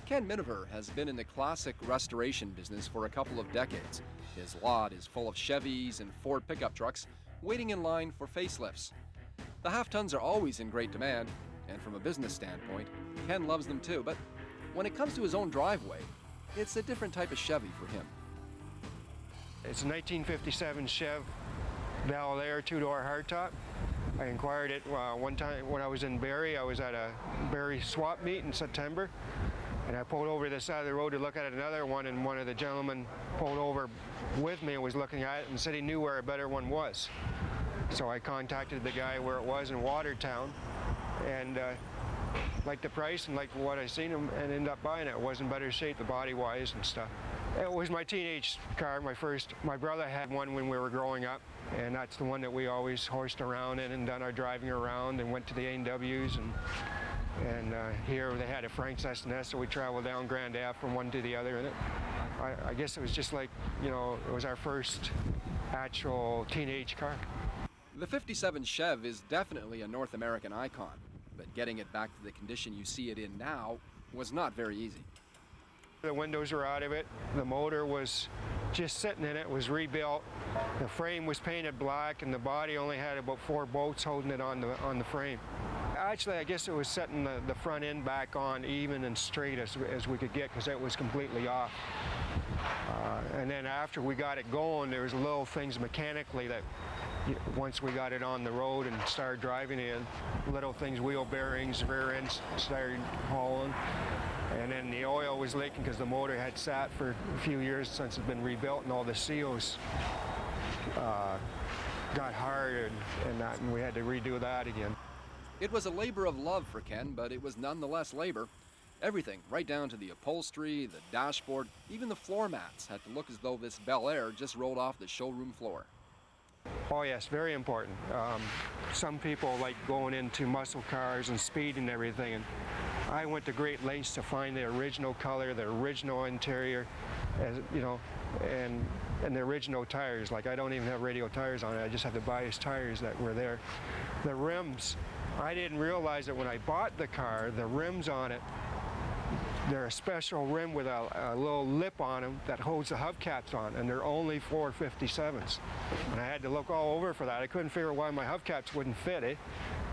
Ken Miniver has been in the classic restoration business for a couple of decades. His lot is full of Chevys and Ford pickup trucks waiting in line for facelifts. The half-tons are always in great demand, and from a business standpoint, Ken loves them too, but when it comes to his own driveway, it's a different type of Chevy for him. It's a 1957 Chev Bel Air two-door hardtop. I inquired it one time when I was in Barrie. I was at a Barrie swap meet in September, and I pulled over to the side of the road to look at another one, and one of the gentlemen pulled over with me and was looking at it and said he knew where a better one was. So I contacted the guy where it was in Watertown, and liked the price and liked what I seen him, and ended up buying it. It was in better shape, the body-wise and stuff. It was my teenage car, my brother had one when we were growing up, and that's the one that we always horsed around in and done our driving around and went to the A&Ws, and here they had a Frank's S&S, so we traveled down Grand Ave from one to the other. And I guess it was just like, you know, it was our first actual teenage car. The 57 Chev is definitely a North American icon, but getting it back to the condition you see it in now was not very easy. The windows were out of it, the motor was just sitting in it, it was rebuilt, the frame was painted black, and the body only had about 4 bolts holding it on the frame. Actually, I guess it was setting the front end back on even and straight as we could get, because it was completely off. And then after we got it going, there was little things mechanically that once we got it on the road and started driving in, little things, wheel bearings, rear ends started hauling. And then the oil was leaking because the motor had sat for a few years since it's been rebuilt, and all the seals got hard and we had to redo that again. It was a labor of love for Ken, but it was nonetheless labor. Everything, right down to the upholstery, the dashboard, even the floor mats, had to look as though this Bel Air just rolled off the showroom floor. Oh yes, very important. Some people like going into muscle cars and speed and everything, and I went to great lengths to find the original color, the original interior, as you know, and the original tires. Like, I don't even have radial tires on it, I just have the bias tires that were there. The rims, I didn't realize that when I bought the car, the rims on it, they're a special rim with a little lip on them that holds the hubcaps on, and they're only 457s. And I had to look all over for that. I couldn't figure out why my hubcaps wouldn't fit it.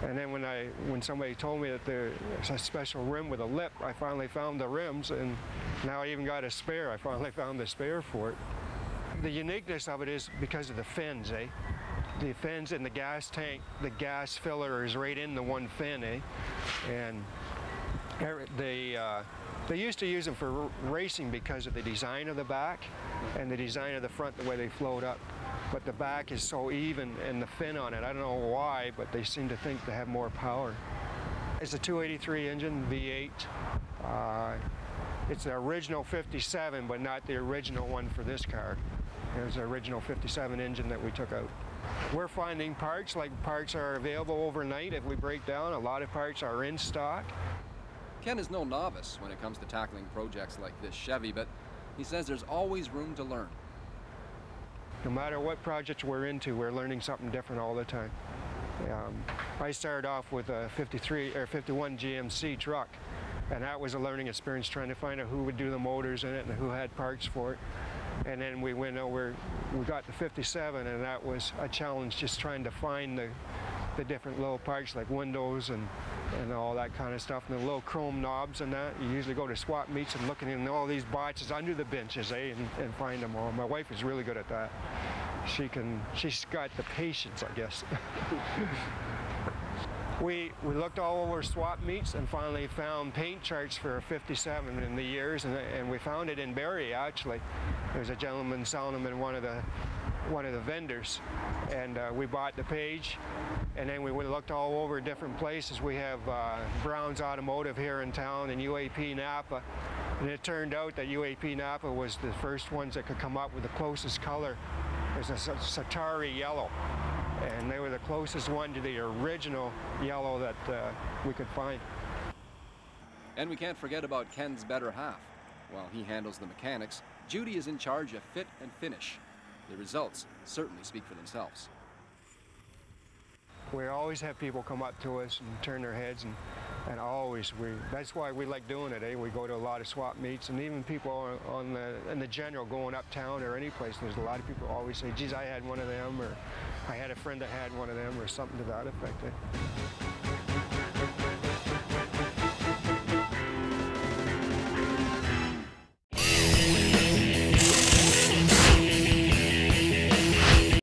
And then when somebody told me that there's a special rim with a lip, I finally found the rims, and now I even got a spare. I finally found the spare for it. The uniqueness of it is because of the fins, eh? The fins in the gas tank, the gas filler is right in the one fin, eh? And they used to use them for racing because of the design of the back and the design of the front, the way they float up. But the back is so even, and the fin on it, I don't know why, but they seem to think they have more power. It's a 283 engine, V8. It's the original 57, but not the original one for this car. It was the original 57 engine that we took out. We're finding parts, like parts are available overnight if we break down. A lot of parts are in stock. Ken is no novice when it comes to tackling projects like this Chevy, but he says there's always room to learn. No matter what projects we're into, we're learning something different all the time. I started off with a 51 GMC truck, and that was a learning experience, trying to find out who would do the motors in it and who had parts for it. And then we went over, we got the 57, and that was a challenge, just trying to find the different little parts like windows and all that kind of stuff, and the little chrome knobs and that. You usually go to swap meets and looking in all these boxes under the benches, eh, and find them all. My wife is really good at that. She's got the patience, I guess. We looked all over swap meets and finally found paint charts for a 57 in the years, and we found it in Barrie, actually. There's a gentleman selling them in one of the vendors, and we bought the page, and then we looked all over different places. We have Brown's Automotive here in town and UAP Napa, and it turned out that UAP Napa was the first ones that could come up with the closest color. There's a Satari yellow, and they were the closest one to the original yellow that we could find. And we can't forget about Ken's better half. While he handles the mechanics, Judy is in charge of fit and finish. The results certainly speak for themselves. We always have people come up to us and turn their heads and And that's why we like doing it, eh? We go to a lot of swap meets, and even people in the general going uptown or any place, there's a lot of people always say, geez, I had one of them, or I had a friend that had one of them, or something to that effect. Eh?